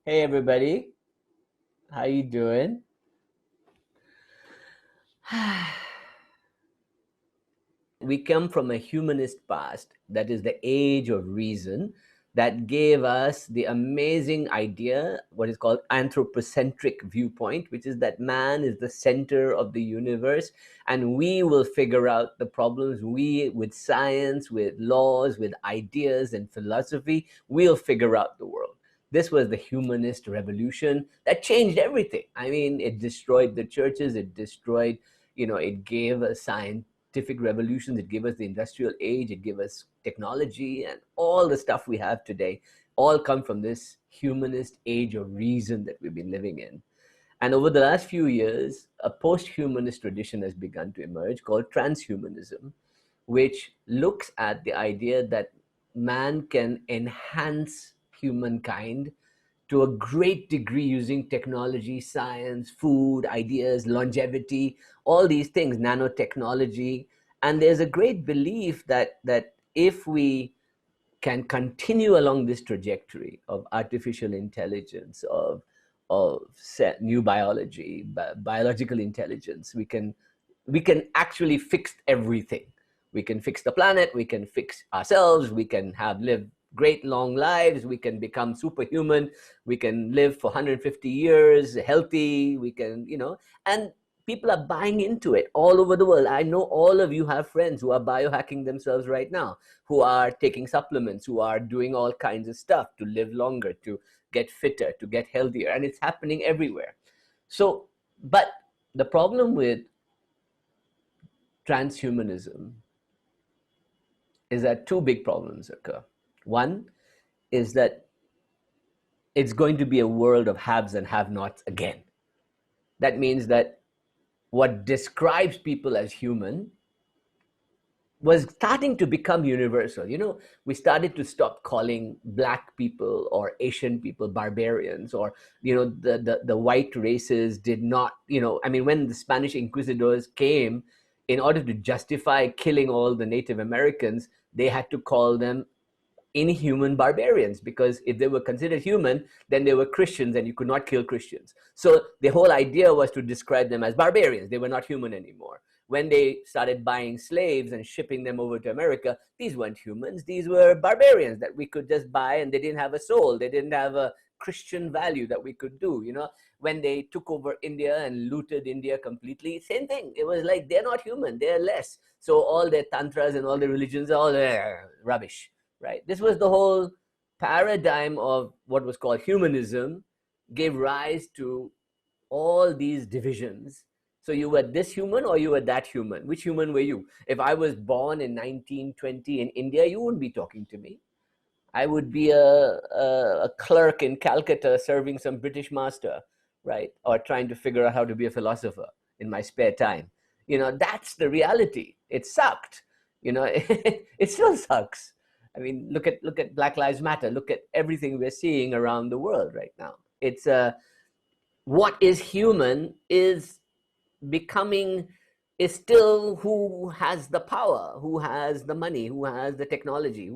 Hey everybody, how you doing? We come from a humanist past, that is the age of reason, that gave us the amazing idea, what is called anthropocentric viewpoint, which is that man is the center of the universe and we will figure out the problems. We, with science, with laws, with ideas and philosophy, we'll figure out the world. This was the humanist revolution that changed everything. I mean, it destroyed the churches, it destroyed, it gave a scientific revolution, it gave us the industrial age, it gave us technology, and all the stuff we have today all come from this humanist age of reason that we've been living in. And over the last few years, a post-humanist tradition has begun to emerge called transhumanism, which looks at the idea that man can enhance humankind to a great degree using technology, science, food, ideas, longevity, all these things, nanotechnology. And there's a great belief that if we can continue along this trajectory of artificial intelligence, of new biology, biological intelligence, we can actually fix everything. We can fix the planet, we can fix ourselves, we can live great long lives, we can become superhuman, we can live for 150 years healthy, we can, and people are buying into it all over the world. I know all of you have friends who are biohacking themselves right now, who are taking supplements, who are doing all kinds of stuff to live longer, to get fitter, to get healthier, and it's happening everywhere. So, but the problem with transhumanism is that two big problems occur. One is that it's going to be a world of haves and have-nots again. That means that what describes people as human was starting to become universal. We started to stop calling black people or Asian people barbarians, or the white races did not. I mean, when the Spanish inquisitors came, in order to justify killing all the Native Americans, they had to call them inhuman barbarians, because if they were considered human, then they were Christians and you could not kill Christians. So the whole idea was to describe them as barbarians. They were not human anymore. When they started buying slaves and shipping them over to America, these weren't humans, these were barbarians that we could just buy, and they didn't have a soul, they didn't have a Christian value that we could do. When they took over India and looted India completely, same thing. It was like, they're not human, they're less. So all their tantras and all the religions are all rubbish. Right? This was the whole paradigm of what was called humanism, gave rise to all these divisions. So you were this human or you were that human. Which human were you? If I was born in 1920 in India, you wouldn't be talking to me. I would be a clerk in Calcutta serving some British master, right? Or trying to figure out how to be a philosopher in my spare time. That's the reality. It sucked. It still sucks. I mean, look at Black Lives Matter. Look at everything we're seeing around the world right now. It's what is human is becoming, is still who has the power, who has the money, who has the technology,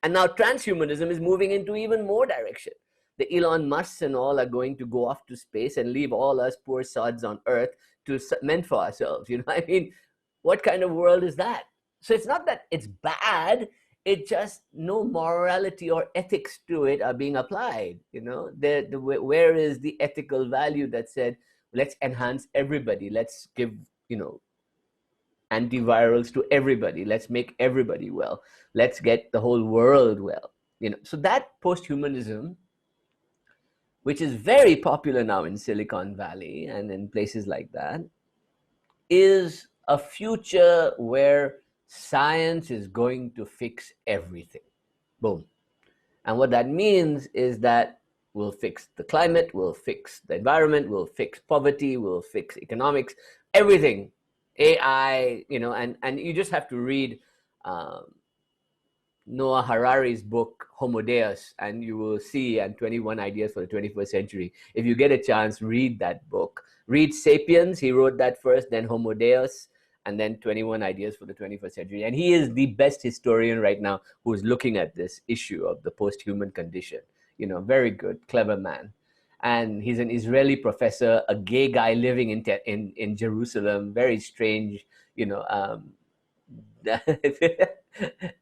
and now transhumanism is moving into even more direction. The Elon Musks and all are going to go off to space and leave all us poor sods on Earth to meant for ourselves. I mean, what kind of world is that? So it's not that it's bad, it just no morality or ethics to it are being applied. Where is the ethical value that said, let's enhance everybody, let's give antivirals to everybody, let's make everybody well, let's get the whole world well. So that posthumanism, which is very popular now in Silicon Valley and in places like that, is a future where science is going to fix everything. Boom. And what that means is that we'll fix the climate, we'll fix the environment, we'll fix poverty, we'll fix economics, everything. AI, and you just have to read Noah Harari's book, Homo Deus, and you will see, and 21 Ideas for the 21st Century. If you get a chance, read that book. Read Sapiens, he wrote that first, then Homo Deus, and then 21 Ideas for the 21st Century. And he is the best historian right now who is looking at this issue of the post-human condition. Very good, clever man. and he's an Israeli professor, a gay guy living in Jerusalem. Very strange, you know,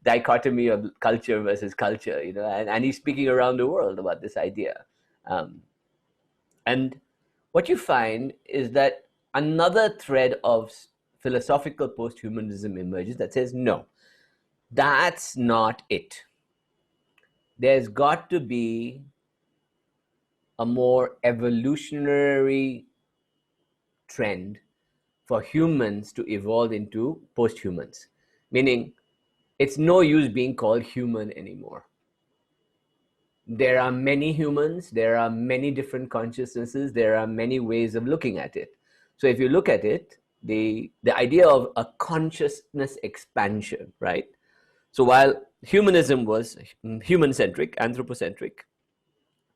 dichotomy of culture versus culture, you know, and he's speaking around the world about this idea. Um, and what you find is that another thread of philosophical posthumanism emerges that says, no, that's not it. There's got to be a more evolutionary trend for humans to evolve into posthumans, meaning it's no use being called human anymore. There are many humans, there are many different consciousnesses, there are many ways of looking at it. So if you look at it, the idea of a consciousness expansion, right? So while humanism was human centric, anthropocentric,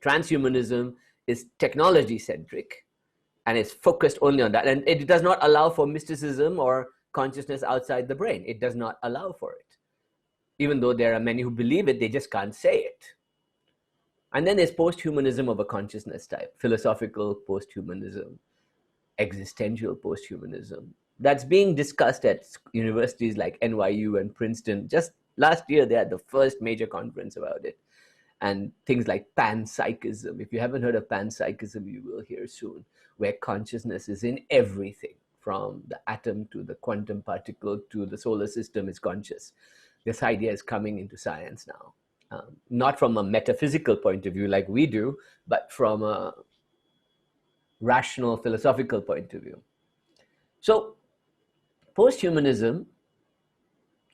transhumanism is technology centric, and it's focused only on that. And it does not allow for mysticism or consciousness outside the brain. It does not allow for it. Even though there are many who believe it, they just can't say it. And then there's posthumanism of a consciousness type, philosophical posthumanism, existential posthumanism. That's being discussed at universities like NYU and Princeton. Just last year, they had the first major conference about it. And things like panpsychism. If you haven't heard of panpsychism, you will hear soon, where consciousness is in everything, from the atom to the quantum particle to the solar system is conscious. This idea is coming into science now. Not from a metaphysical point of view like we do, but from a rational philosophical point of view. So posthumanism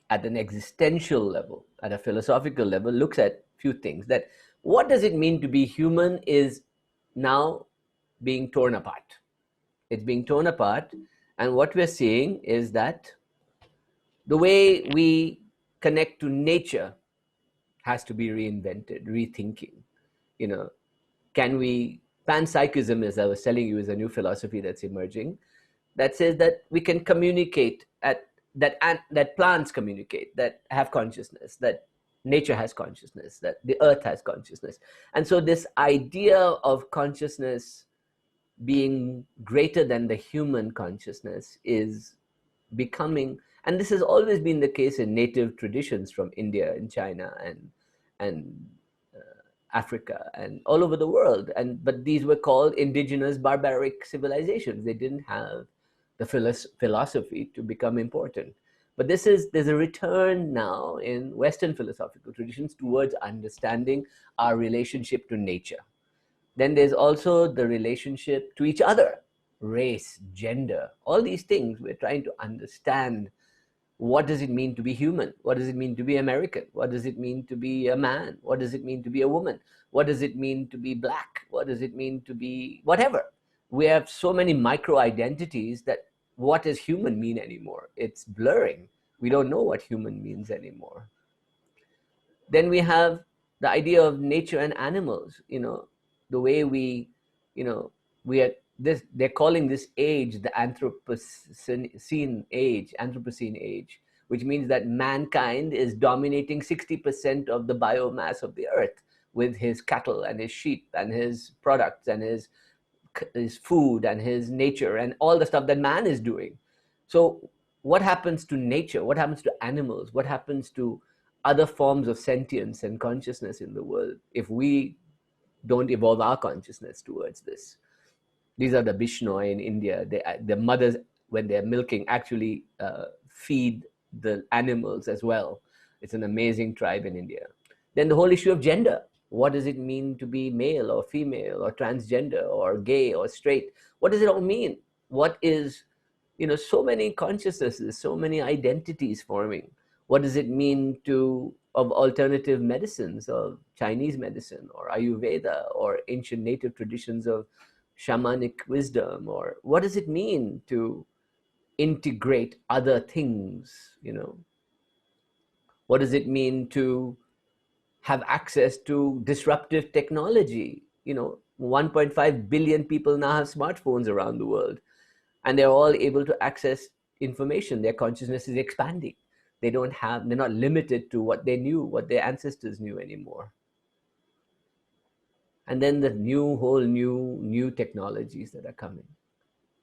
at an existential level, at a philosophical level, looks at few things. That what does it mean to be human is now being torn apart. It's being torn apart, and what we're seeing is that the way we connect to nature has to be reinvented, rethinking. You know, can we, panpsychism, as I was telling you, is a new philosophy that's emerging that says that we can communicate at that plants communicate, that have consciousness, that nature has consciousness, that the earth has consciousness. And so this idea of consciousness being greater than the human consciousness is becoming, and this has always been the case in native traditions from India and China and Africa and all over the world. But these were called indigenous barbaric civilizations. They didn't have the philosophy to become important. But there's a return now in Western philosophical traditions towards understanding our relationship to nature. Then there's also the relationship to each other, race, gender, all these things. We're trying to understand, what does it mean to be human? What does it mean to be American? What does it mean to be a man? What does it mean to be a woman? What does it mean to be black? What does it mean to be whatever? We have so many micro identities that what does human mean anymore? It's blurring. We don't know what human means anymore. Then we have the idea of nature and animals, the way we, we are this, they're calling this age the Anthropocene age, which means that mankind is dominating 60% of the biomass of the earth with his cattle and his sheep and his products and his food and his nature and all the stuff that man is doing. So what happens to nature? What happens to animals? What happens to other forms of sentience and consciousness in the world if we don't evolve our consciousness towards this? These are the Bishnoi in India. The mothers, when they're milking, actually feed the animals as well. It's an amazing tribe in India. Then the whole issue of gender. What does it mean to be male or female or transgender or gay or straight? What does it all mean? What is, so many consciousnesses, so many identities forming. What does it mean of alternative medicines, of Chinese medicine or Ayurveda or ancient native traditions of shamanic wisdom? Or what does it mean to integrate other things? What does it mean to have access to disruptive technology? 1.5 billion people now have smartphones around the world, and they're all able to access information. Their consciousness is expanding. They're not limited to what they knew, what their ancestors knew anymore. And then the whole new technologies that are coming,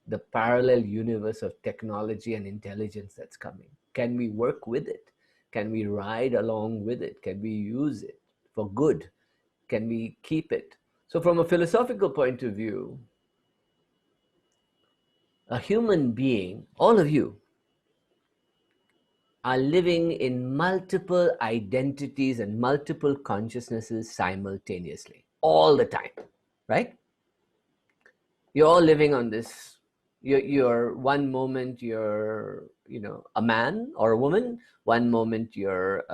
the parallel universe of technology and intelligence that's coming. Can we work with it? Can we ride along with it? Can we use it for good? Can we keep it? So from a philosophical point of view, a human being, all of you, are living in multiple identities and multiple consciousnesses simultaneously, all the time, right? You're all living on this. You're one moment you're a man or a woman, one moment you're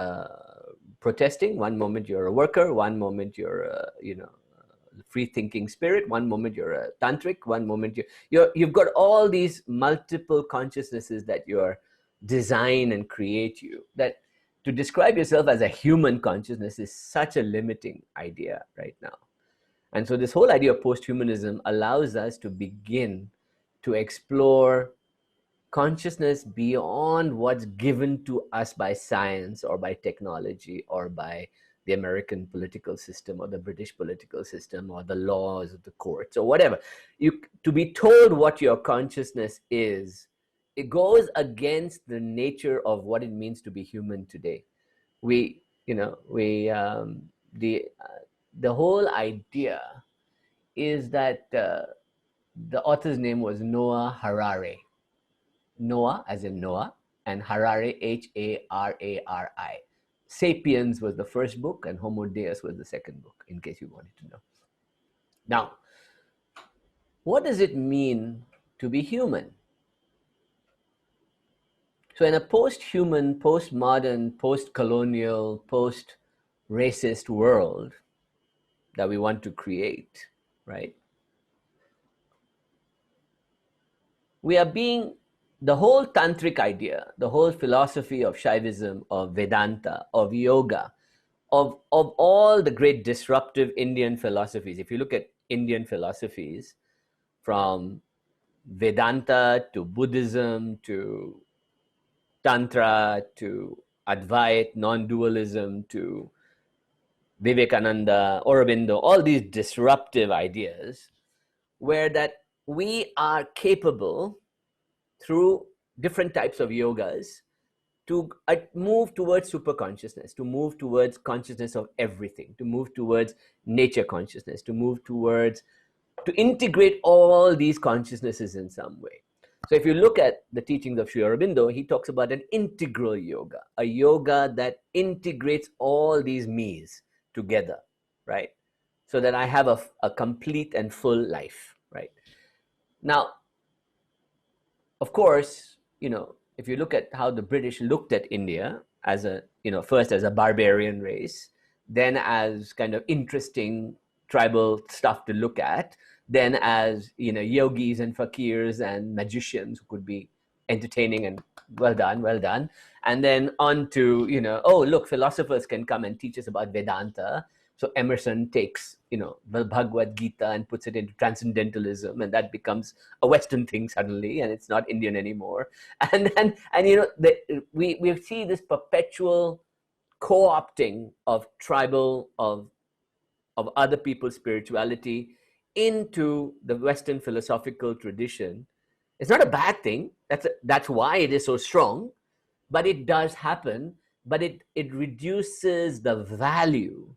protesting, one moment you're a worker, one moment you're a free thinking spirit, one moment you're a tantric, one moment you've got all these multiple consciousnesses that you're design and create you. That to describe yourself as a human consciousness is such a limiting idea right now. And so this whole idea of posthumanism allows us to begin to explore consciousness beyond what's given to us by science or by technology or by the American political system or the British political system or the laws of the courts or whatever. To be told what your consciousness is, it goes against the nature of what it means to be human today. The whole idea is that the author's name was Noah Harari. Noah, as in Noah, and Harari, Harari. Sapiens was the first book, and Homo Deus was the second book, in case you wanted to know. Now, what does it mean to be human? So in a post-human, post-modern, post-colonial, post-racist world that we want to create, right? The whole tantric idea, the whole philosophy of Shaivism, of Vedanta, of yoga, of all the great disruptive Indian philosophies. If you look at Indian philosophies, from Vedanta to Buddhism to Tantra to Advait, non-dualism to Vivekananda, Aurobindo, all these disruptive ideas, where that we are capable through different types of yogas to move towards super consciousness, to move towards consciousness of everything, to move towards nature consciousness, to integrate all these consciousnesses in some way. So if you look at the teachings of Sri Aurobindo, he talks about an integral yoga, a yoga that integrates all these me's together, right? So that I have a complete and full life, right? Now, of course, if you look at how the British looked at India as first as a barbarian race, then as kind of interesting tribal stuff to look at, then as yogis and fakirs and magicians who could be entertaining and well done, and then on to oh look, philosophers can come and teach us about Vedanta. So Emerson takes the Bhagavad Gita and puts it into transcendentalism, and that becomes a Western thing suddenly, and it's not Indian anymore. And we see this perpetual co-opting of tribal of other people's spirituality into the Western philosophical tradition. It's not a bad thing. That's why it is so strong, but it does happen. But it reduces the value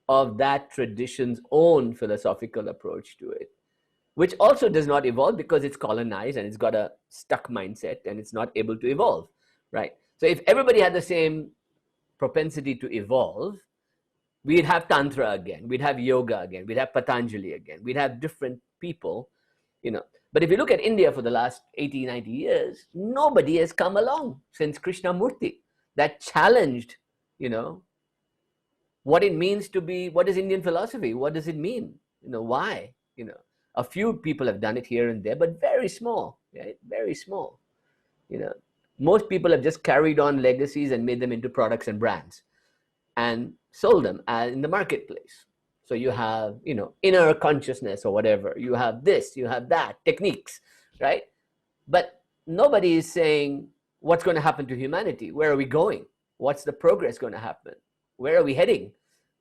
of that tradition's own philosophical approach to it, which also does not evolve because it's colonized and it's got a stuck mindset and it's not able to evolve, right? So if everybody had the same propensity to evolve, we'd have Tantra again, we'd have yoga again, we'd have Patanjali again, we'd have different people, But if you look at India for the last 80, 90 years, nobody has come along since Krishnamurti that challenged, what it means to be, what is Indian philosophy? What does it mean? Why? A few people have done it here and there, but very small, right? Very small. Most people have just carried on legacies and made them into products and brands and sold them in the marketplace. So you have, inner consciousness or whatever. You have this, you have that, techniques, right? But nobody is saying what's going to happen to humanity. Where are we going? What's the progress going to happen? Where are we heading?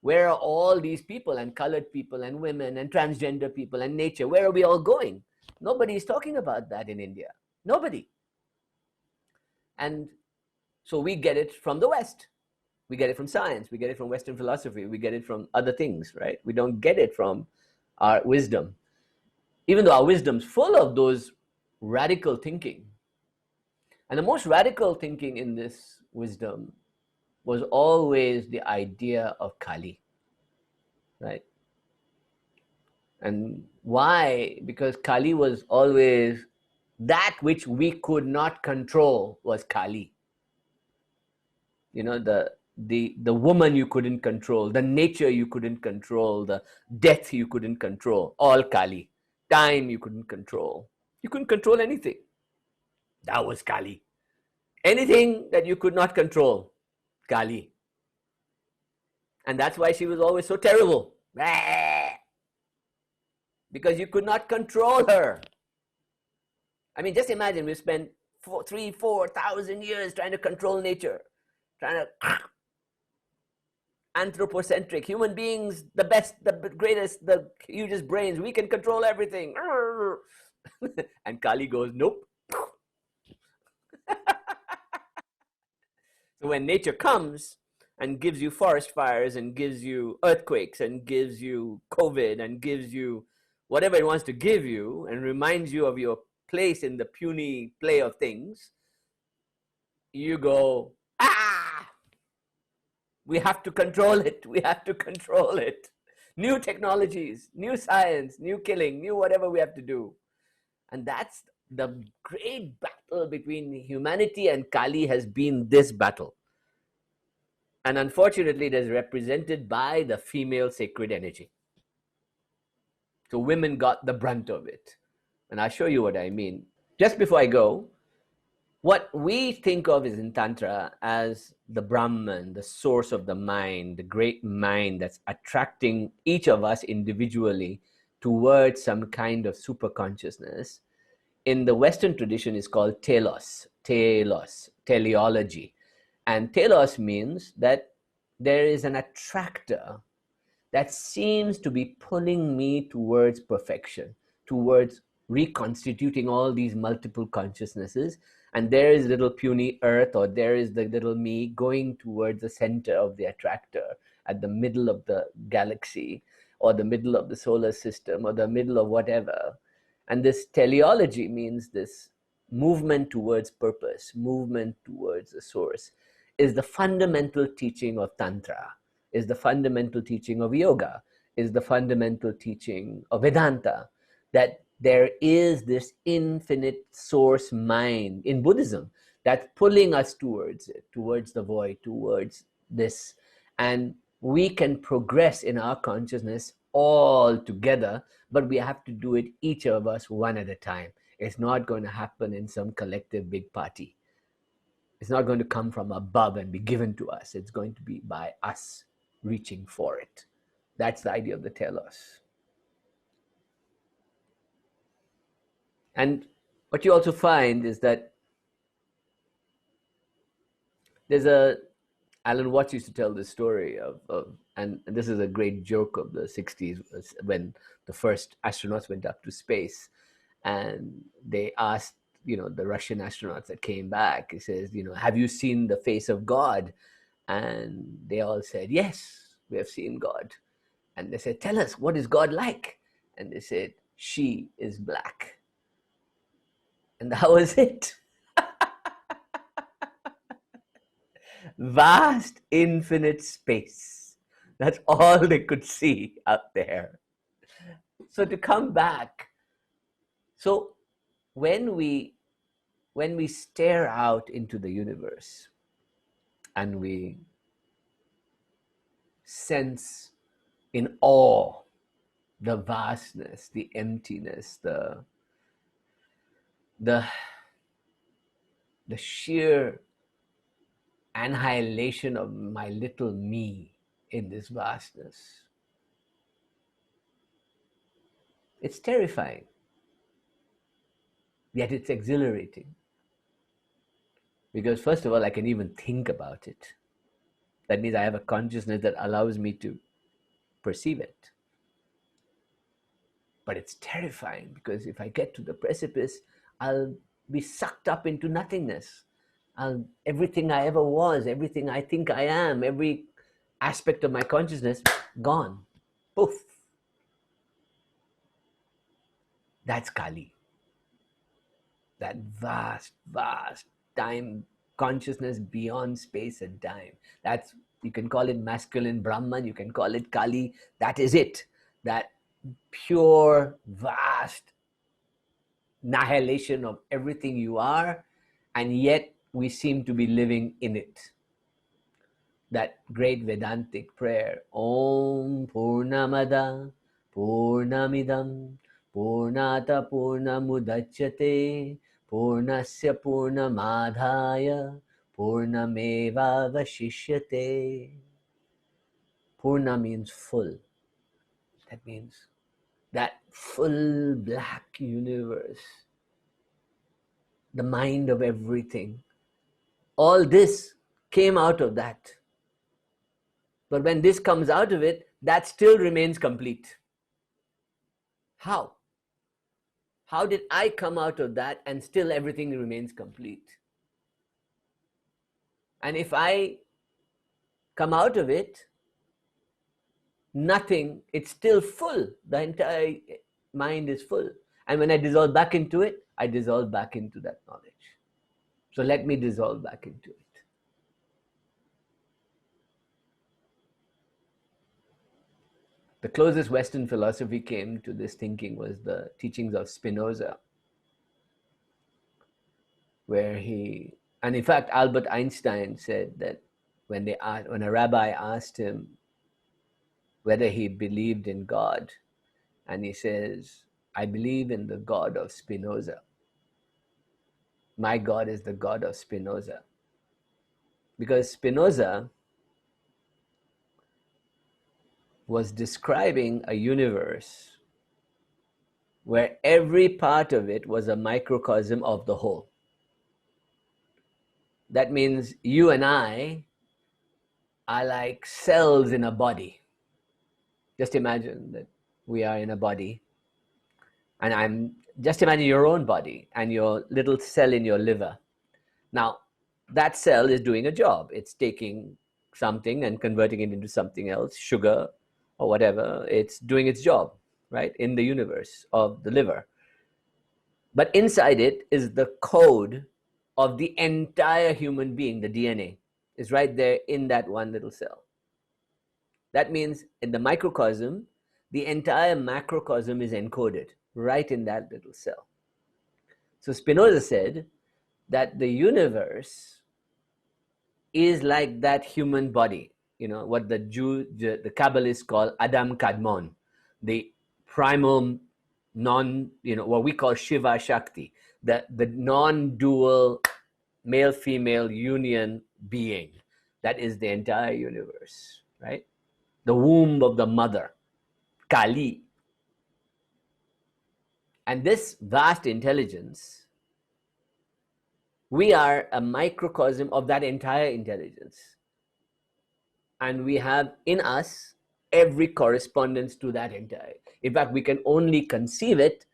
Where are all these people, and colored people and women and transgender people and nature? Where are we all going? Nobody is talking about that in India. Nobody. And so we get it from the West. We get it from science. We get it from Western philosophy. We get it from other things, right? We don't get it from our wisdom. Even though our wisdom's full of those radical thinking. And the most radical thinking in this wisdom was always the idea of Kali, right? And why? Because Kali was always that which we could not control was Kali. You know, the woman you couldn't control, the nature you couldn't control, the death you couldn't control, all Kali. Time you couldn't control. You couldn't control anything. That was Kali. Anything that you could not control, Kali. And that's why she was always so terrible. Because you could not control her. I mean, just imagine we spent 3,000-4,000 years trying to control nature, trying to anthropocentric, human beings, the best, the greatest, the hugest brains, we can control everything. And Kali goes, nope. So when nature comes and gives you forest fires and gives you earthquakes and gives you COVID and gives you whatever it wants to give you and reminds you of your place in the puny play of things, you go, ah, we have to control it. We have to control it. New technologies, new science, new killing, new whatever we have to do. And that's the great battle between humanity and Kali, has been this battle. And unfortunately, it is represented by the female sacred energy. So women got the brunt of it. And I'll show you what I mean. Just before I go, what we think of is in Tantra as the Brahman, the source of the mind, the great mind that's attracting each of us individually towards some kind of super consciousness. In the Western tradition is called telos, teleology. And telos means that there is an attractor that seems to be pulling me towards perfection, towards reconstituting all these multiple consciousnesses. And there is little puny earth, or there is the little me going towards the center of the attractor at the middle of the galaxy, or the middle of the solar system, or the middle of whatever. And this teleology means this movement towards purpose, movement towards the source, is the fundamental teaching of Tantra, is the fundamental teaching of yoga, is the fundamental teaching of Vedanta, that there is this infinite source mind in Buddhism that's pulling us towards it, towards the void, towards this. And we can progress in our consciousness all together, but we have to do it, each of us, one at a time. It's not going to happen in some collective big party. It's not going to come from above and be given to us. It's going to be by us reaching for it. That's the idea of the telos. And what you also find is that there's a, Alan Watts used to tell this story of and this is a great joke of the 60s, when the first astronauts went up to space, and they asked, the Russian astronauts that came back, he says, have you seen the face of God? And they all said, yes, we have seen God. And they said, tell us, what is God like? And they said, she is black. And that was it. Vast, infinite space. That's all they could see out there. So to come back, so when we stare out into the universe and we sense in awe the vastness, the emptiness, the sheer annihilation of my little me in this vastness, it's terrifying, yet it's exhilarating. Because first of all, I can even think about it. That means I have a consciousness that allows me to perceive it. But it's terrifying, because if I get to the precipice, I'll be sucked up into nothingness. Everything I ever was, everything I think I am, every aspect of my consciousness, gone. Poof. That's Kali. That vast, vast time consciousness beyond space and time. That's, you can call it masculine Brahman, you can call it Kali. That is it. That pure, vast annihilation of everything you are, and yet we seem to be living in it. That great Vedantic prayer, Om Purnamada Purnamidam Purnata Purnamudachyate Purnasya Purnamadhaya Purnameva Vashishyate. Purna means full. That means that full black universe, the mind of everything. All this came out of that. But when this comes out of it, that still remains complete. How? How did I come out of that and still everything remains complete? And if I come out of it, nothing, it's still full. The entire mind is full. And when I dissolve back into it, I dissolve back into that knowledge. So let me dissolve back into it. The closest Western philosophy came to this thinking was the teachings of Spinoza, where he, and in fact, Albert Einstein said that when a rabbi asked him whether he believed in God, and he says, I believe in the God of Spinoza. My God is the God of Spinoza. Because Spinoza was describing a universe where every part of it was a microcosm of the whole. That means you and I are like cells in a body. Just imagine that we are in a body, and just imagine your own body and your little cell in your liver. Now, that cell is doing a job. It's taking something and converting it into something else, sugar or whatever. It's doing its job, right, in the universe of the liver. But inside it is the code of the entire human being. The DNA is right there in that one little cell. That means in the microcosm, the entire macrocosm is encoded right in that little cell. So Spinoza said that the universe is like that human body, what the Kabbalists call Adam Kadmon, the primal what we call Shiva Shakti, the non-dual male-female union being. That is the entire universe, right? The womb of the mother, Kali. And this vast intelligence, we are a microcosm of that entire intelligence. And we have in us every correspondence to that entire. In fact, we can only conceive it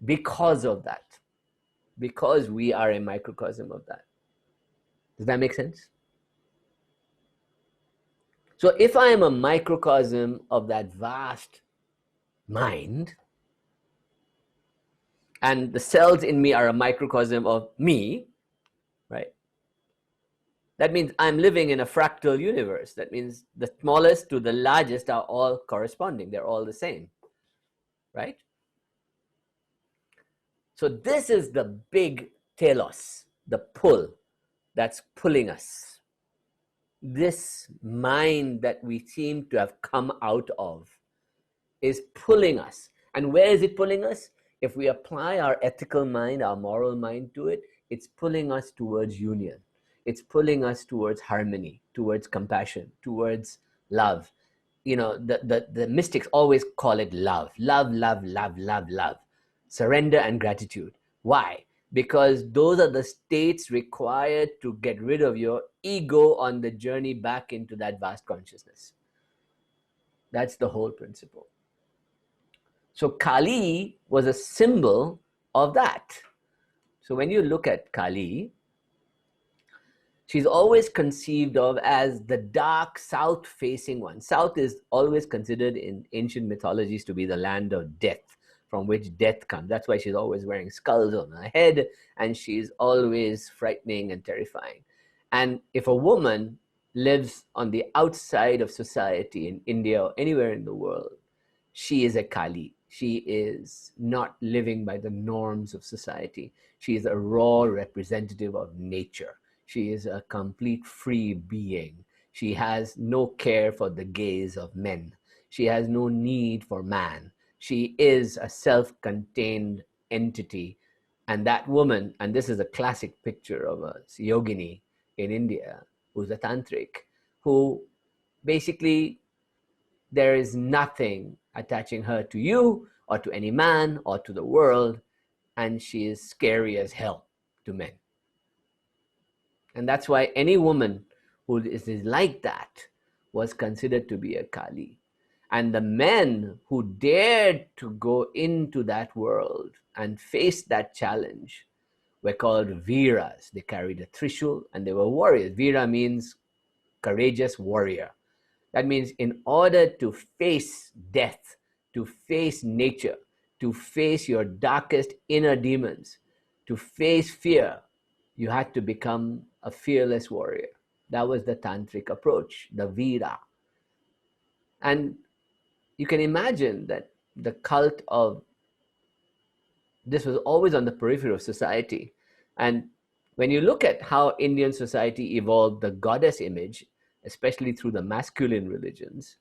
because of that, because we are a microcosm of that. Does that make sense? So if I am a microcosm of that vast mind, and the cells in me are a microcosm of me, right? That means I'm living in a fractal universe. That means the smallest to the largest are all corresponding. They're all the same, right? So this is the big telos, the pull that's pulling us. This mind that we seem to have come out of is pulling us. And where is it pulling us? If we apply our ethical mind, our moral mind to it, it's pulling us towards union. It's pulling us towards harmony, towards compassion, towards love. The mystics always call it love. Love, love, love, love, love. Surrender and gratitude. Why? Because those are the states required to get rid of your ego on the journey back into that vast consciousness. That's the whole principle. So Kali was a symbol of that. So when you look at Kali, she's always conceived of as the dark south-facing one. South is always considered in ancient mythologies to be the land of death, from which death comes. That's why she's always wearing skulls on her head, and she's always frightening and terrifying. And if a woman lives on the outside of society in India or anywhere in the world, she is a Kali. She is not living by the norms of society. She is a raw representative of nature. She is a complete free being. She has no care for the gaze of men. She has no need for man. She is a self-contained entity. And that woman, and this is a classic picture of a yogini in India, who's a tantric, who basically there is nothing attaching her to you or to any man or to the world, and she is scary as hell to men. And that's why any woman who is like that was considered to be a Kali. And the men who dared to go into that world and face that challenge were called Veeras. They carried a trishul and they were warriors. Veera means courageous warrior. That means in order to face death, to face nature, to face your darkest inner demons, to face fear, you had to become a fearless warrior. That was the tantric approach, the Veera. And you can imagine that the cult of this was always on the periphery of society. And when you look at how Indian society evolved the goddess image, especially through the masculine religions,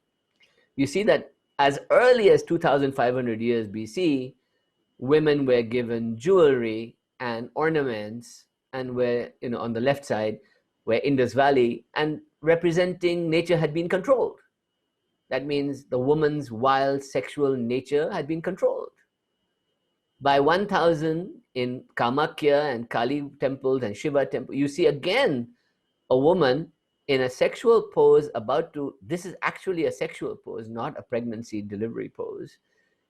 you see that as early as 2,500 years BC, women were given jewelry and ornaments, and were, on the left side, where Indus Valley, and representing nature had been controlled. That means the woman's wild sexual nature had been controlled. By 1000 in Kamakya and Kali temples and Shiva temple, you see again a woman in a sexual pose this is actually a sexual pose, not a pregnancy delivery pose.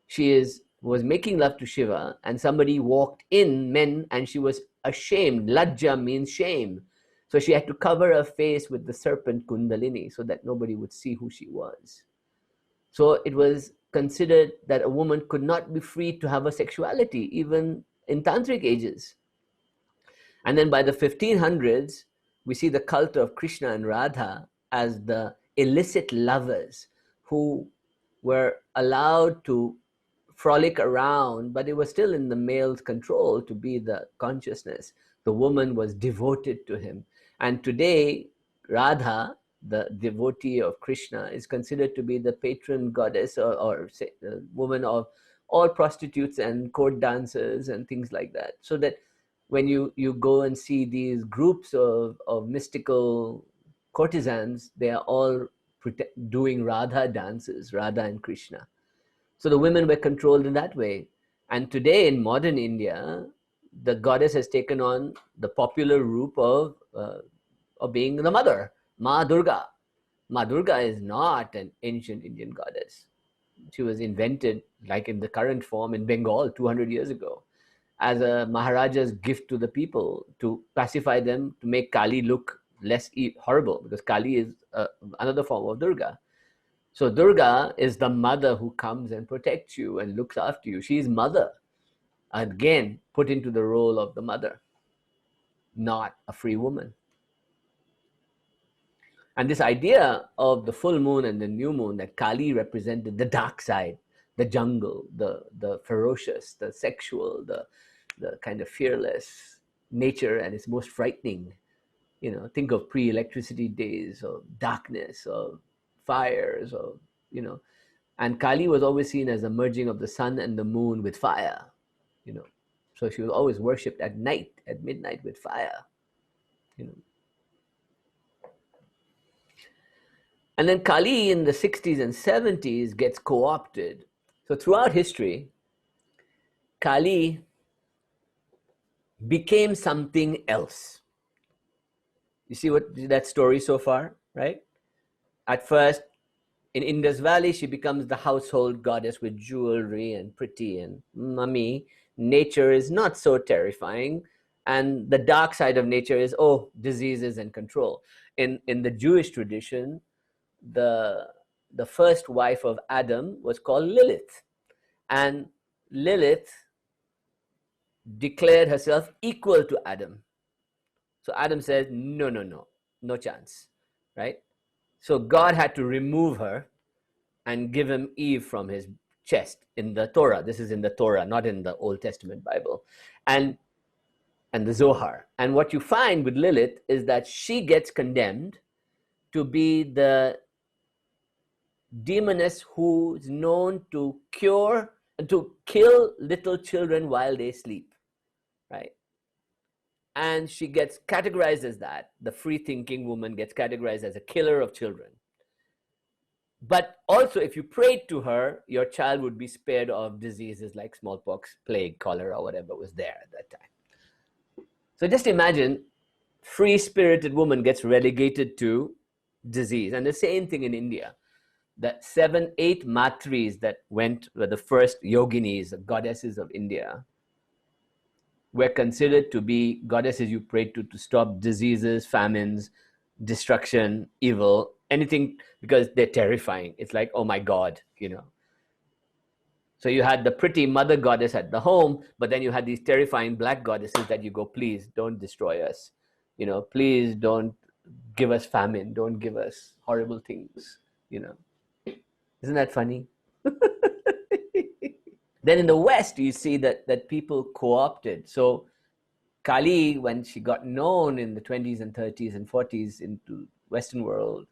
She was making love to Shiva, and somebody walked in, men, and she was ashamed. Lajja means shame. So she had to cover her face with the serpent Kundalini so that nobody would see who she was. So it was considered that a woman could not be free to have a sexuality, even in tantric ages. And then by the 1500s, we see the cult of Krishna and Radha as the illicit lovers who were allowed to frolic around, but it was still in the male's control to be the consciousness. The woman was devoted to him. And today, Radha, the devotee of Krishna, is considered to be the patron goddess or say, the woman of all prostitutes and court dancers and things like that. So that when you go and see these groups of mystical courtesans, they are all doing Radha dances, Radha and Krishna. So the women were controlled in that way. And today in modern India, the goddess has taken on the popular roop of being the mother, Ma Durga. Ma Durga is not an ancient Indian goddess. She was invented, like in the current form, in Bengal 200 years ago, as a Maharaja's gift to the people to pacify them, to make Kali look less horrible, because Kali is another form of Durga. So Durga is the mother who comes and protects you and looks after you. She is mother, again, put into the role of the mother, not a free woman. And this idea of the full moon and the new moon, that Kali represented the dark side, the jungle, the ferocious, the sexual, the kind of fearless nature, and it's most frightening. Think of pre-electricity days, of darkness, of fires, of, and Kali was always seen as the merging of the sun and the moon with fire, So she was always worshipped at night, at midnight, with fire, And then Kali in the 60s and 70s gets co-opted. So throughout history, Kali became something else. You see that story so far, right? At first, In Indus Valley, she becomes the household goddess with jewelry and pretty and mummy. Nature is not so terrifying. And the dark side of nature is, oh, diseases and control. In the Jewish tradition, the, the first wife of Adam was called Lilith. And Lilith declared herself equal to Adam. So Adam says, no, no, no, no chance, right? So God had to remove her and give him Eve from his chest in the Torah. This is in the Torah, not in the Old Testament Bible. And the Zohar. And what you find with Lilith is that she gets condemned to be the demoness who's known to kill little children while they sleep, right? And she gets categorized as that. The free-thinking woman gets categorized as a killer of children. But also, if you prayed to her, your child would be spared of diseases like smallpox, plague, cholera, or whatever was there at that time. So just imagine, free-spirited woman gets relegated to disease. And the same thing in India. The 7, 8 matris that were the first yoginis, the goddesses of India, were considered to be goddesses you prayed to stop diseases, famines, destruction, evil, anything, because they're terrifying. It's like, oh my God, you know. So you had the pretty mother goddess at the home, but then you had these terrifying black goddesses that you go, please don't destroy us. You know, please don't give us famine. Don't give us horrible things, you know. Isn't that funny? Then in the West, you see that people co-opted. So Kali, when she got known in the 20s and 30s and 40s into Western world,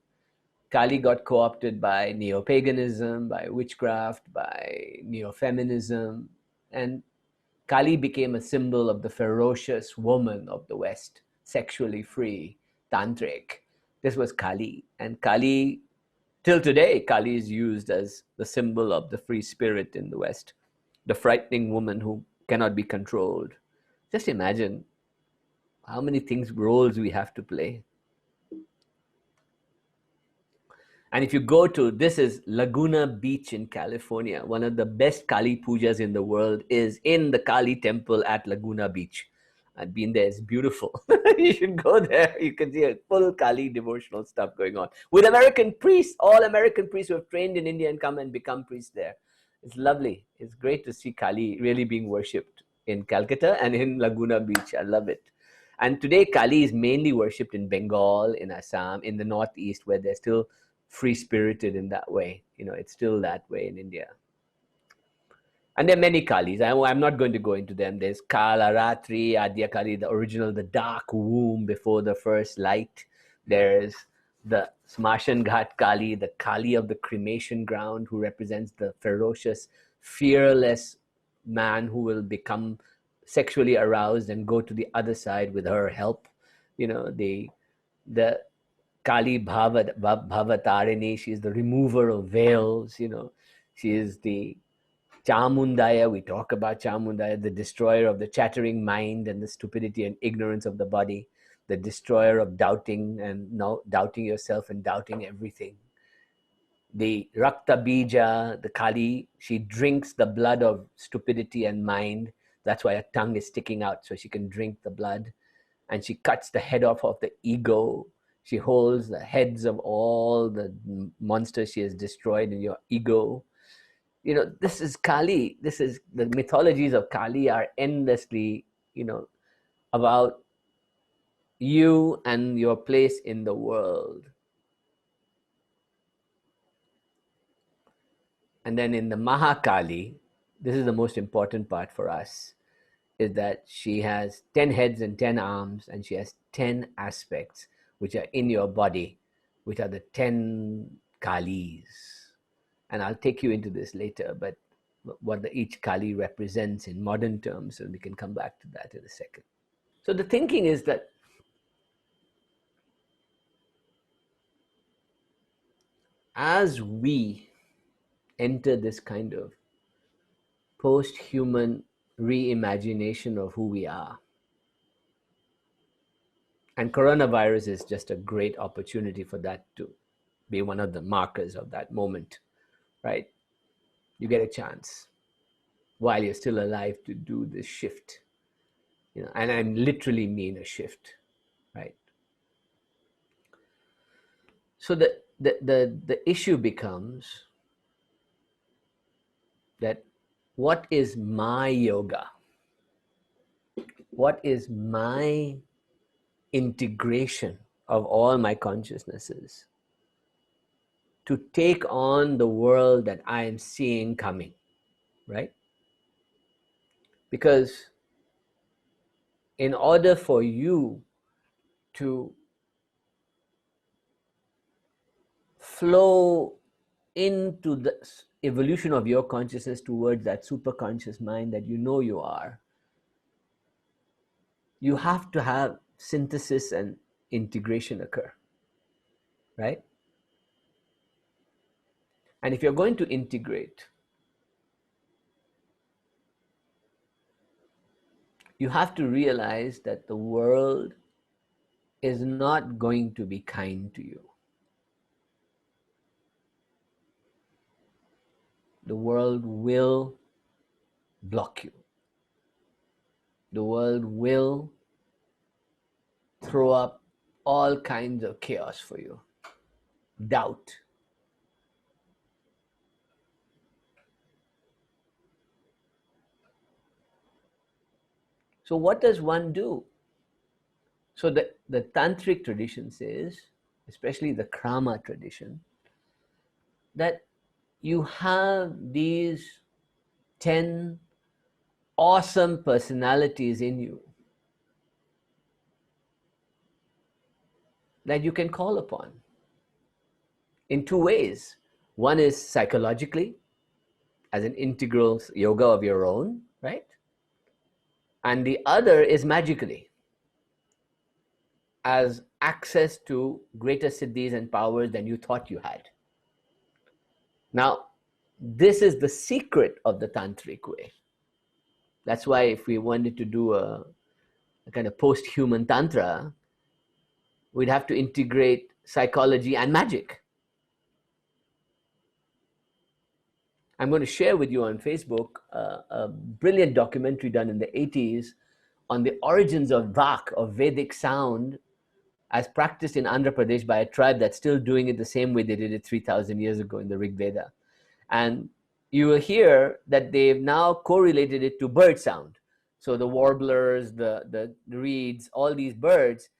Kali got co-opted by neo-paganism, by witchcraft, by neo-feminism, and Kali became a symbol of the ferocious woman of the West, sexually free, tantric. This was Kali. And Kali, till today, Kali is used as the symbol of the free spirit in the West, the frightening woman who cannot be controlled. Just imagine how many roles we have to play. And if you go to, this is Laguna Beach in California. One of the best Kali pujas in the world is in the Kali temple at Laguna Beach. I've been there, it's beautiful. You should go there. You can see a full Kali devotional stuff going on with American priests, all American priests who have trained in India and come and become priests there. It's lovely. It's great to see Kali really being worshipped in Calcutta and in Laguna Beach. I love it. And today, Kali is mainly worshipped in Bengal, in Assam, in the Northeast, where they're still free-spirited in that way. You know, it's still that way in India. And there are many Kalis. I'm not going to go into them. There's Kala Ratri, Adya Kali, the original, the dark womb before the first light. There's the Smashan Ghat Kali, the Kali of the cremation ground, who represents the ferocious, fearless man who will become sexually aroused and go to the other side with her help. You know, the Kali Bhavatarini, she's the remover of veils, you know. She is the Chamundaya, we talk about Chamundaya, the destroyer of the chattering mind and the stupidity and ignorance of the body, the destroyer of doubting and doubting yourself and doubting everything. The Rakta Bija, the Kali, she drinks the blood of stupidity and mind. That's why her tongue is sticking out, so she can drink the blood. And she cuts the head off of the ego. She holds the heads of all the monsters she has destroyed in your ego. You know, this is Kali. This is the mythologies of Kali are endlessly, you know, about you and your place in the world. And then in the Mahakali, this is the most important part for us, is that she has 10 heads and 10 arms, and she has 10 aspects which are in your body, which are the 10 Kalis. And I'll take you into this later, but what each Kali represents in modern terms, and we can come back to that in a second. So the thinking is that as we enter this kind of post-human reimagination of who we are, and coronavirus is just a great opportunity for that to be one of the markers of that moment, right? You get a chance while you're still alive to do this shift, and I literally mean a shift, right? So the issue becomes that what is my yoga? What is my integration of all my consciousnesses to take on the world that I am seeing coming, right? Because in order for you to flow into the evolution of your consciousness towards that superconscious mind that you are, you have to have synthesis and integration occur, right? And if you're going to integrate, you have to realize that the world is not going to be kind to you. The world will block you. The world will throw up all kinds of chaos for you. Doubt. So what does one do? So the tantric tradition says, especially the krama tradition, that you have these 10 awesome personalities in you that you can call upon in two ways. One is psychologically, as an integral yoga of your own, right? And the other is magically, as access to greater siddhis and powers than you thought you had. Now, this is the secret of the tantric way. That's why if we wanted to do a kind of post-human tantra, we'd have to integrate psychology and magic. I'm going to share with you on Facebook a brilliant documentary done in the 80s on the origins of Vak, of Vedic sound, as practiced in Andhra Pradesh by a tribe that's still doing it the same way they did it 3,000 years ago in the Rig Veda. And you will hear that they've now correlated it to bird sound. So the warblers, the reeds, all these birds,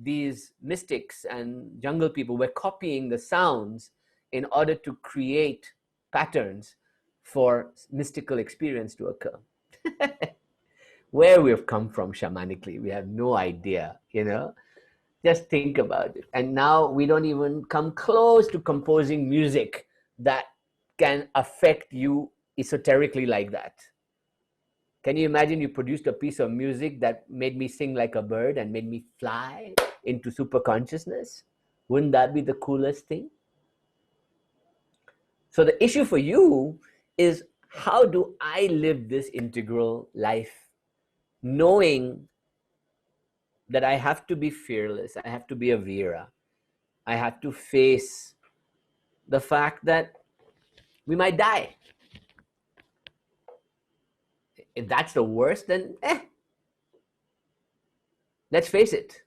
these mystics and jungle people were copying the sounds in order to create patterns for mystical experience to occur. Where we've come from shamanically, we have no idea, Just think about it. And now we don't even come close to composing music that can affect you esoterically like that. Can you imagine you produced a piece of music that made me sing like a bird and made me fly into super consciousness? Wouldn't that be the coolest thing? So the issue for you is, how do I live this integral life, knowing that I have to be fearless, I have to be a Veera, I have to face the fact that we might die. If that's the worst, then let's face it.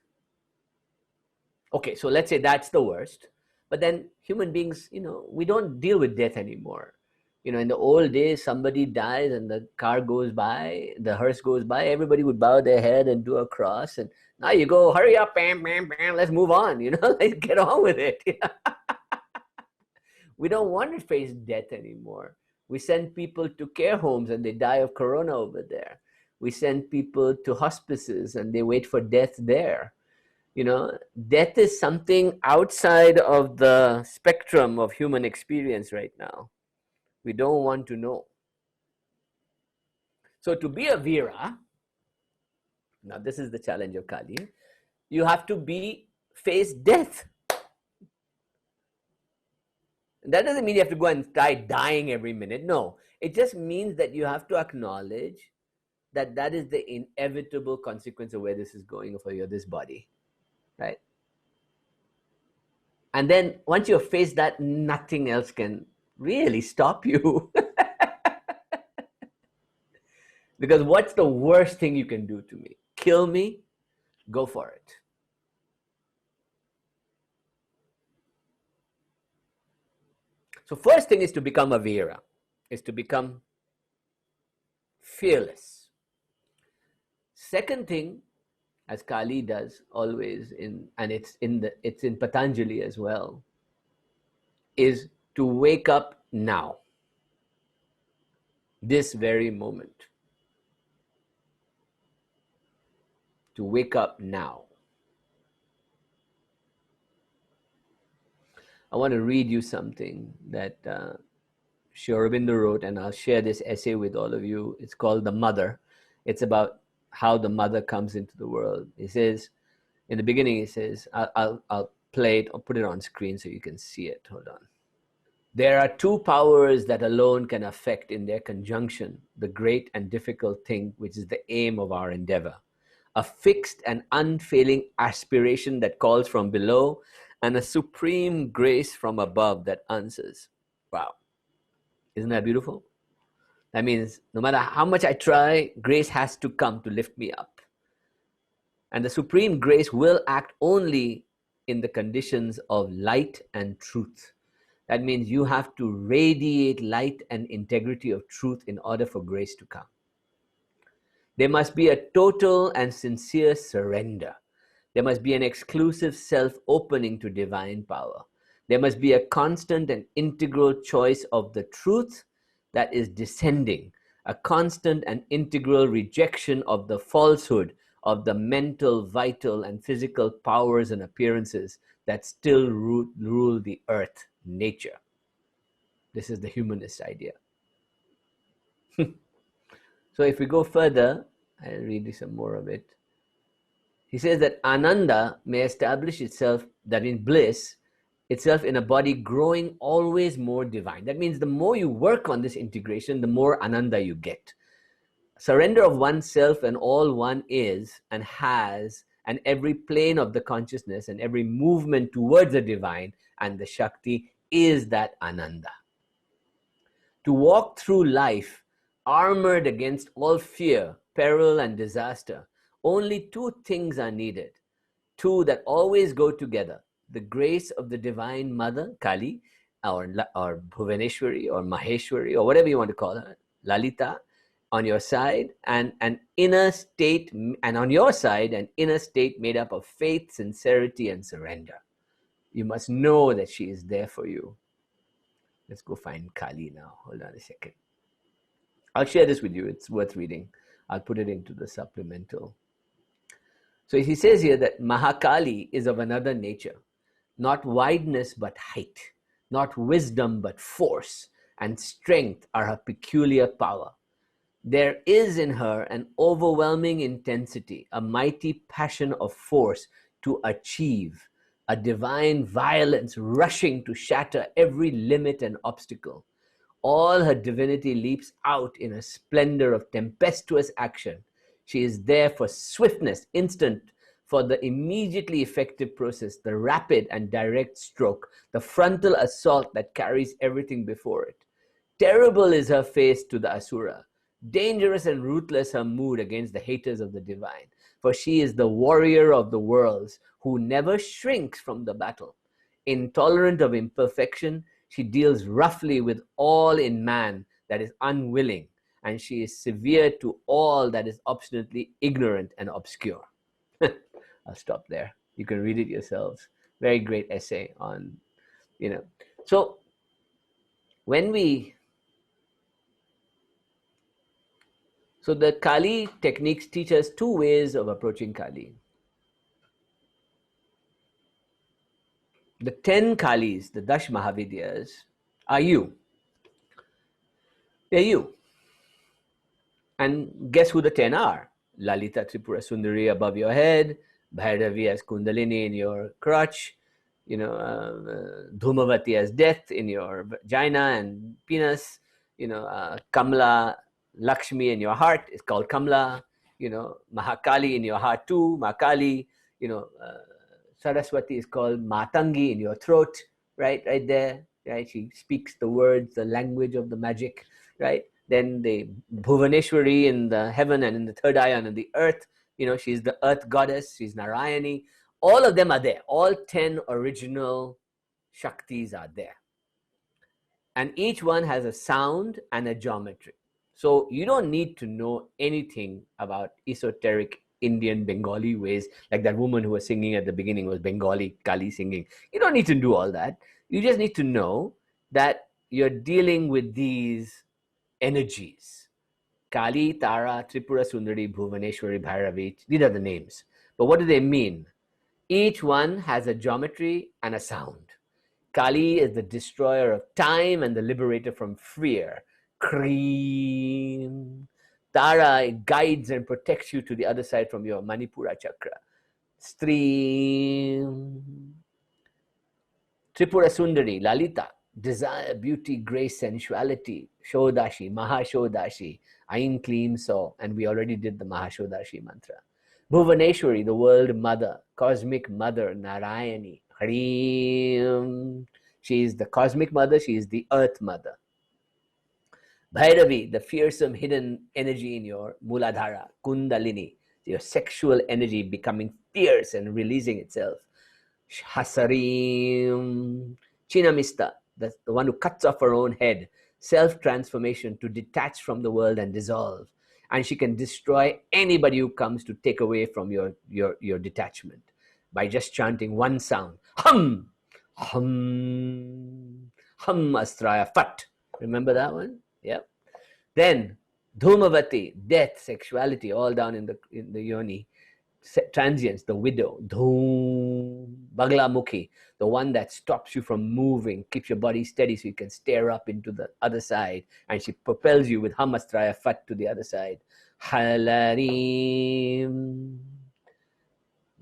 Okay, so let's say that's the worst, but then human beings, we don't deal with death anymore. In the old days, somebody dies and the car goes by, the hearse goes by, everybody would bow their head and do a cross, and now you go, hurry up, bam, bam, bam, let's move on, let's get on with it. We don't want to face death anymore. We send people to care homes and they die of corona over there. We send people to hospices and they wait for death there. Death is something outside of the spectrum of human experience right now. We don't want to know. So to be a Veera, now this is the challenge of Kali, you have to face death. That doesn't mean you have to go and die dying every minute. No, it just means that you have to acknowledge that is the inevitable consequence of where this is going for this body, right? And then once you've faced that, nothing else can really stop you. Because what's the worst thing you can do to me? Kill me? Go for it. So first thing is to become a Veera, is to become fearless. Second thing, as Kali does always and it's in Patanjali as well, is to wake up now, this very moment. To wake up now. I want to read you something that Sri Aurobindo wrote, and I'll share this essay with all of you. It's called The Mother. It's about how the mother comes into the world. He says, in the beginning, he says, I'll play it, I'll put it on screen so you can see it. Hold on. There are two powers that alone can affect in their conjunction the great and difficult thing which is the aim of our endeavor. A fixed and unfailing aspiration that calls from below, and a supreme grace from above that answers. Wow. Isn't that beautiful? That means no matter how much I try, grace has to come to lift me up. And the supreme grace will act only in the conditions of light and truth. That means you have to radiate light and integrity of truth in order for grace to come. There must be a total and sincere surrender. There must be an exclusive self-opening to divine power. There must be a constant and integral choice of the truth that is descending, a constant and integral rejection of the falsehood of the mental, vital, and physical powers and appearances that still rule the earth, nature. This is the humanist idea. So if we go further, I'll read you some more of it. He says that Ananda may establish itself, that in bliss, itself in a body growing always more divine. That means the more you work on this integration, the more Ananda you get. Surrender of oneself and all one is and has, and every plane of the consciousness and every movement towards the divine and the Shakti is that Ananda. To walk through life armored against all fear, peril, and disaster, only two things are needed, two that always go together: the grace of the Divine Mother, Kali, or Bhuvaneshwari, or Maheshwari, or whatever you want to call her, Lalita, on your side, and an inner state, and on your side, an inner state made up of faith, sincerity, and surrender. You must know that she is there for you. Let's go find Kali now. Hold on a second. I'll share this with you. It's worth reading. I'll put it into the supplemental. So he says here that Mahakali is of another nature, not wideness but height, not wisdom but force, and strength are her peculiar power. There is in her an overwhelming intensity, a mighty passion of force to achieve, a divine violence rushing to shatter every limit and obstacle. All her divinity leaps out in a splendor of tempestuous action. She is there for swiftness, instant, for the immediately effective process, the rapid and direct stroke, the frontal assault that carries everything before it. Terrible is her face to the Asura, dangerous and ruthless her mood against the haters of the divine, for she is the warrior of the worlds who never shrinks from the battle. Intolerant of imperfection, she deals roughly with all in man that is unwilling, and she is severe to all that is obstinately ignorant and obscure. I'll stop there. You can read it yourselves. Very great essay on, So so the Kali techniques teach us two ways of approaching Kali. The 10 Kalis, the Dash Mahavidyas, are you. They're you. And guess who the 10 are? Lalita Tripura Sundari above your head, Bhairavi as Kundalini in your crotch, Dhumavati as death in your vagina and penis, Kamla Lakshmi in your heart is called Kamla, Mahakali in your heart too, Mahakali, Saraswati is called Matangi, in your throat, right there, right? She speaks the words, the language of the magic, right? Then the Bhuvaneshwari in the heaven and in the third eye and in the earth, she's the earth goddess, she's Narayani. All of them are there. All 10 original Shaktis are there. And each one has a sound and a geometry. So you don't need to know anything about esoteric Indian Bengali ways, like that woman who was singing at the beginning was Bengali Kali singing. You don't need to do all that. You just need to know that you're dealing with these energies. Kali, Tara, Tripura Sundari, Bhuvaneshwari, Bhairavi, these are the names. But what do they mean? Each one has a geometry and a sound. Kali is the destroyer of time and the liberator from fear. Kreem. Tara guides and protects you to the other side from your Manipura chakra. Stream. Tripura Sundari, Lalita, desire, beauty, grace, sensuality. Shodashi, Mahashodashi, Ain Kleem So, and we already did the Mahashodashi mantra. Bhuvaneshwari, the world mother, cosmic mother, Narayani. Harim. She is the cosmic mother, she is the earth mother. Bhairavi, the fearsome hidden energy in your Muladhara, Kundalini, your sexual energy becoming fierce and releasing itself. Hasarim. Chinamista, the one who cuts off her own head, self-transformation to detach from the world and dissolve. And she can destroy anybody who comes to take away from your detachment by just chanting one sound. Hum, hum, hum astraya fat. Remember that one? Yep. Then Dhumavati, death, sexuality, all down in the yoni. Transience, the widow. Dhum. Baglamukhi, the one that stops you from moving, keeps your body steady so you can stare up into the other side, and she propels you with hum astraya fat to the other side. Halarim.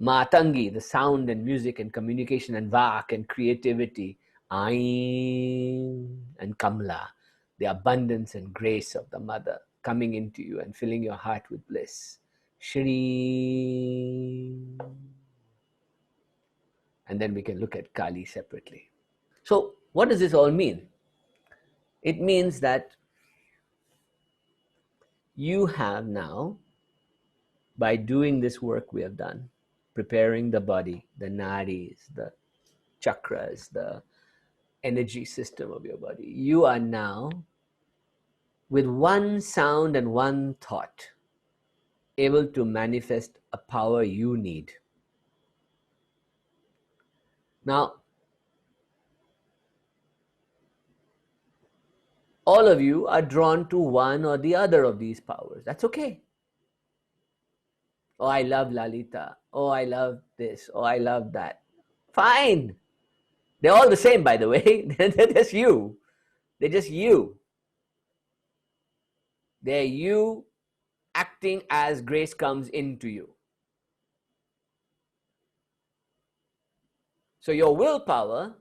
Matangi, the sound and music and communication and vak and creativity. Ain. And Kamla, the abundance and grace of the mother coming into you and filling your heart with bliss. Shri. And then we can look at Kali separately. So what does this all mean? It means that you have now, by doing this work we have done, preparing the body, the nadis, the chakras, the energy system of your body, you are now, with one sound and one thought, able to manifest a power you need. Now, all of you are drawn to one or the other of these powers. That's okay. Oh, I love Lalita. Oh, I love this. Oh, I love that. Fine. They're all the same, by the way. They're just you. They're just you. They're you acting as grace comes into you. So your willpower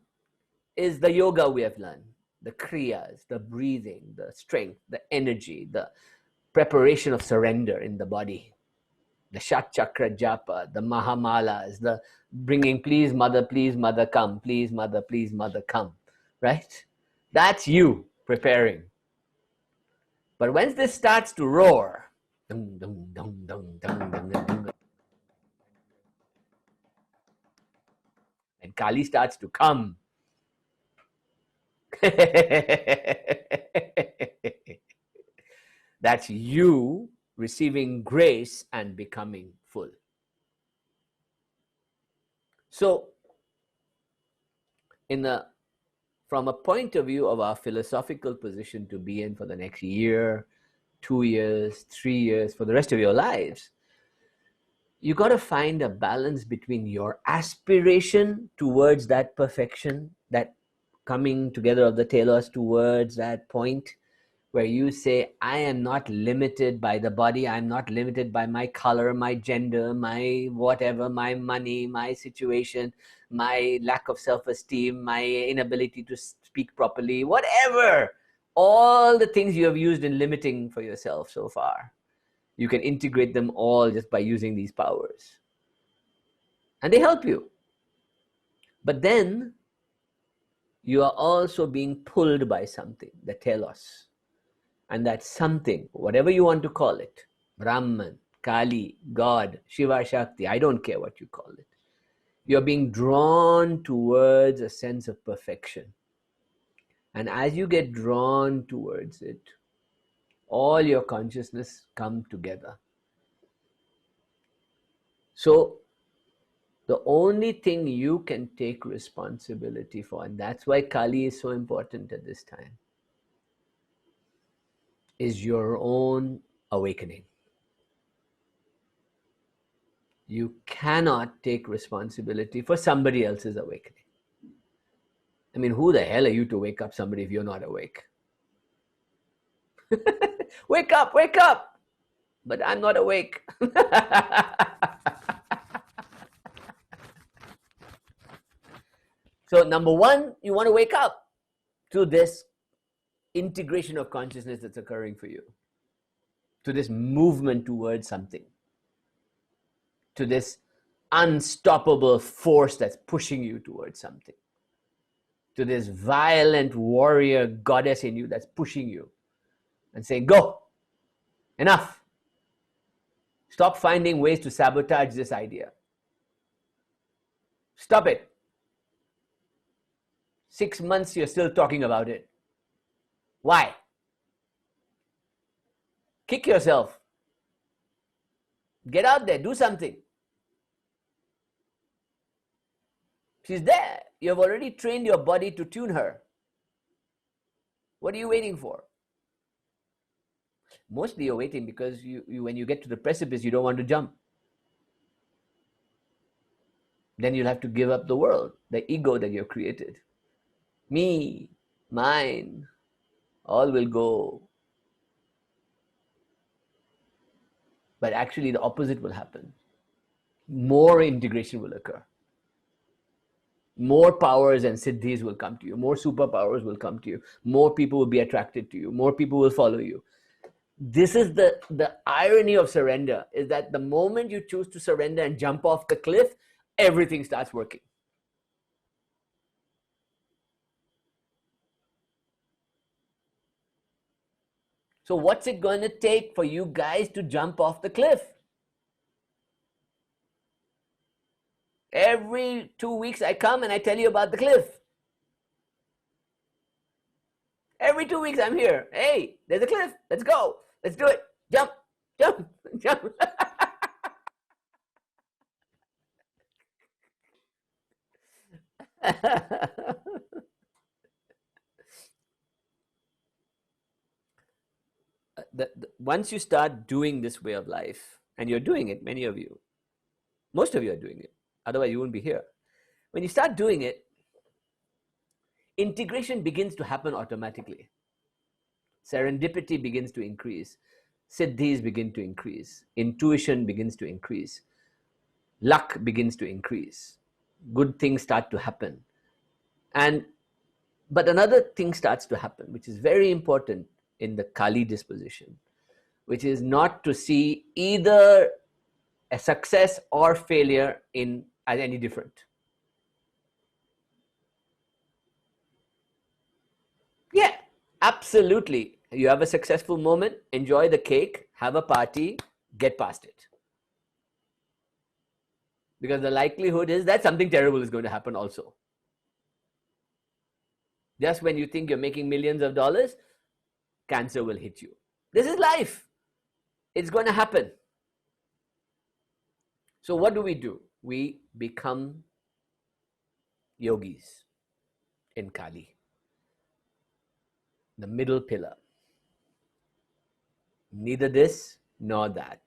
is the yoga we have learned. The kriyas, the breathing, the strength, the energy, the preparation of surrender in the body. The Shat Chakra Japa, the Mahamalas, the bringing, please mother, come, please mother, come, right? That's you preparing. But when this starts to roar, dung, dung, dung, dung, dung, dung, dung, and Kali starts to come, that's you receiving grace and becoming full. So, from a point of view of our philosophical position to be in for the next year, 2 years, 3 years, for the rest of your lives, you got to find a balance between your aspiration towards that perfection, that coming together of the telos towards that point where you say, I am not limited by the body, I'm not limited by my color, my gender, my whatever, my money, my situation, my lack of self-esteem, my inability to speak properly, whatever, all the things you have used in limiting for yourself so far. You can integrate them all just by using these powers. And they help you. But then you are also being pulled by something, the telos. And that something, whatever you want to call it, Brahman, Kali, God, Shiva, Shakti, I don't care what you call it. You're being drawn towards a sense of perfection. And as you get drawn towards it, all your consciousness come together. So the only thing you can take responsibility for, and that's why Kali is so important at this time, is your own awakening. You cannot take responsibility for somebody else's awakening. I mean, who the hell are you to wake up somebody if you're not awake? Wake up, wake up! But I'm not awake. So number one, you want to wake up to this integration of consciousness that's occurring for you, to this movement towards something, to this unstoppable force that's pushing you towards something, to this violent warrior goddess in you that's pushing you and saying, go, enough. Stop finding ways to sabotage this idea. Stop it. 6 months you're still talking about it. Why? Kick yourself. Get out there, do something. She's there. You've already trained your body to tune her. What are you waiting for? Mostly you're waiting because you when you get to the precipice, you don't want to jump. Then you'll have to give up the world, the ego that you've created. Me, mine, all will go. But actually the opposite will happen. More integration will occur. More powers and siddhis will come to you. More superpowers will come to you. More people will be attracted to you. More people will follow you. This is the irony of surrender, is that the moment you choose to surrender and jump off the cliff, everything starts working. So what's it going to take for you guys to jump off the cliff? Every 2 weeks I come and I tell you about the cliff. Every 2 weeks I'm here. Hey, there's a cliff. Let's go. Let's do it. Jump, jump, jump. Once you start doing this way of life, and you're doing it, many of you, most of you are doing it, otherwise you wouldn't be here. When you start doing it, integration begins to happen automatically. Serendipity begins to increase. Siddhis begin to increase. Intuition begins to increase. Luck begins to increase. Good things start to happen. But another thing starts to happen, which is very important in the Kali disposition, which is not to see either a success or failure as any different. Yeah, absolutely. You have a successful moment, enjoy the cake, have a party, get past it. Because the likelihood is that something terrible is going to happen also. Just when you think you're making millions of dollars, cancer will hit you. This is life. It's going to happen. So what do? We become yogis in Kali, the middle pillar. Neither this nor that.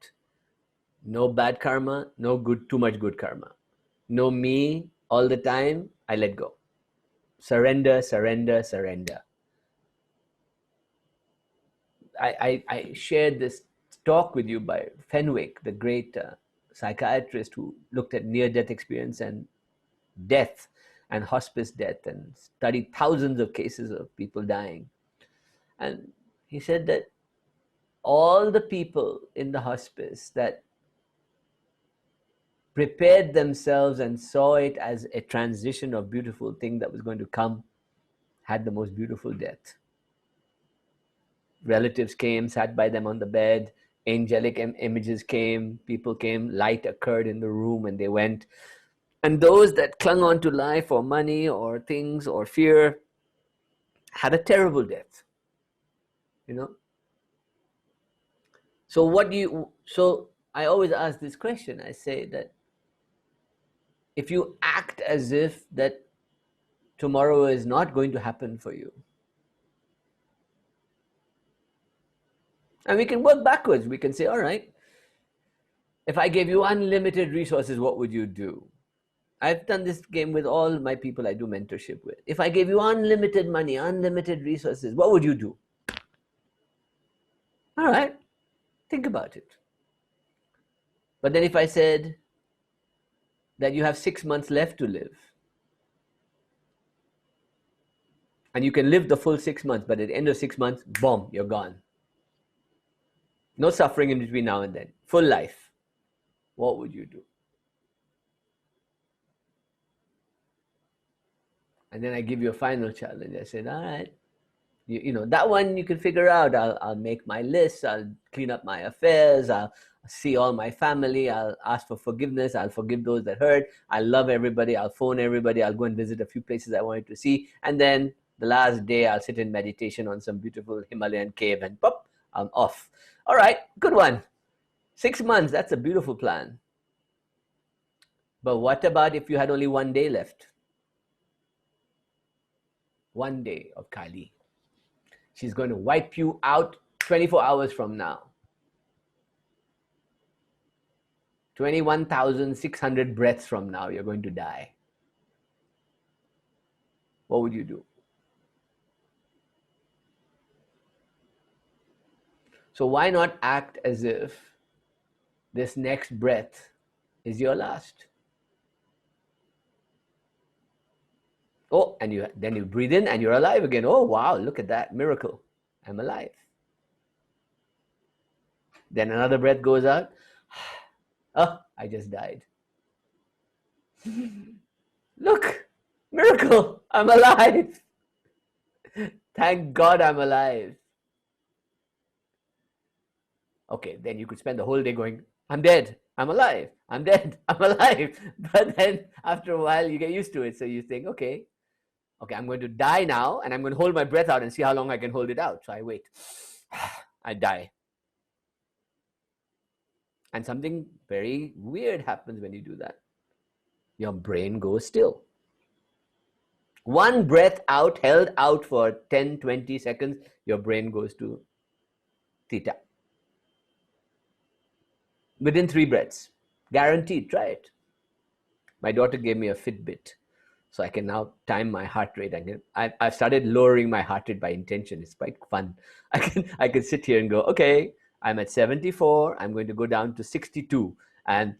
No bad karma, no too much good karma. No me all the time, I let go. Surrender, surrender, surrender. I shared this talk with you by Fenwick, the great psychiatrist who looked at near-death experience and death and hospice death and studied thousands of cases of people dying. And he said that all the people in the hospice that prepared themselves and saw it as a transition of beautiful thing that was going to come, had the most beautiful death. Relatives came, sat by them on the bed, angelic images came, people came, light occurred in the room, and they went. And those that clung on to life or money or things or fear had a terrible death. You know? So I always ask this question. I say that if you act as if that tomorrow is not going to happen for you, and we can work backwards. We can say, all right, if I gave you unlimited resources, what would you do? I've done this game with all my people I do mentorship with. If I gave you unlimited money, unlimited resources, what would you do? All right, think about it. But then if I said that you have 6 months left to live, and you can live the full 6 months, but at the end of 6 months, boom, you're gone. No suffering in between now and then. Full life. What would you do? And then I give you a final challenge. I said, all right, you know, that one you can figure out. I'll make my list. I'll clean up my affairs. I'll see all my family. I'll ask for forgiveness. I'll forgive those that hurt. I'll love everybody. I'll phone everybody. I'll go and visit a few places I wanted to see. And then the last day, I'll sit in meditation on some beautiful Himalayan cave and pop, I'm off. All right, good one. 6 months, that's a beautiful plan. But what about if you had only 1 day left? 1 day of Kali. She's going to wipe you out 24 hours from now. 21,600 breaths from now, you're going to die. What would you do? So why not act as if this next breath is your last? Oh, and then you breathe in and you're alive again. Oh, wow, look at that miracle. I'm alive. Then another breath goes out. Oh, I just died. Look, miracle, I'm alive. Thank God I'm alive. Okay, then you could spend the whole day going, I'm dead, I'm alive, I'm dead, I'm alive. But then after a while, you get used to it. So you think, okay, I'm going to die now, and I'm going to hold my breath out and see how long I can hold it out. So I wait. I die. And something very weird happens when you do that. Your brain goes still. One breath out, held out for 10, 20 seconds, your brain goes to theta. Within 3 breaths. Guaranteed, try it. My daughter gave me a Fitbit, so I can now time my heart rate. I've started lowering my heart rate by intention. It's quite fun. I can sit here and go, okay, I'm at 74. I'm going to go down to 62. And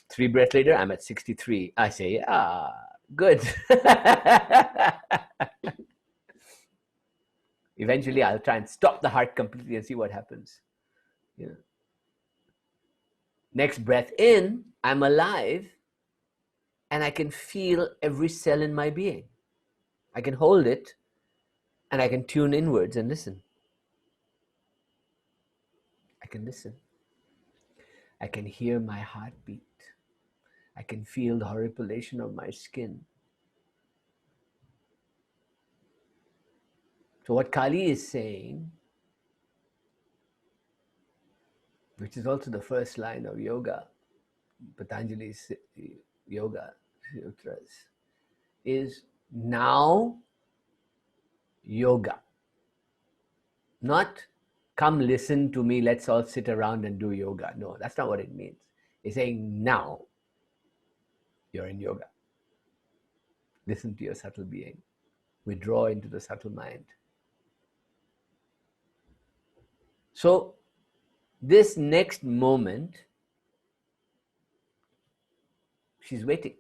3 breaths later, I'm at 63. I say, yeah, good. Eventually, I'll try and stop the heart completely and see what happens. You know. Next breath in, I'm alive, and I can feel every cell in my being. I can hold it, and I can tune inwards and listen. I can listen. I can hear my heartbeat. I can feel the horripilation of my skin. So what Kali is saying, which is also the first line of yoga, Patanjali's Yoga Sutras, is now yoga. Not come listen to me, let's all sit around and do yoga. No, that's not what it means. It's saying now you're in yoga. Listen to your subtle being. Withdraw into the subtle mind. So this next moment, she's waiting.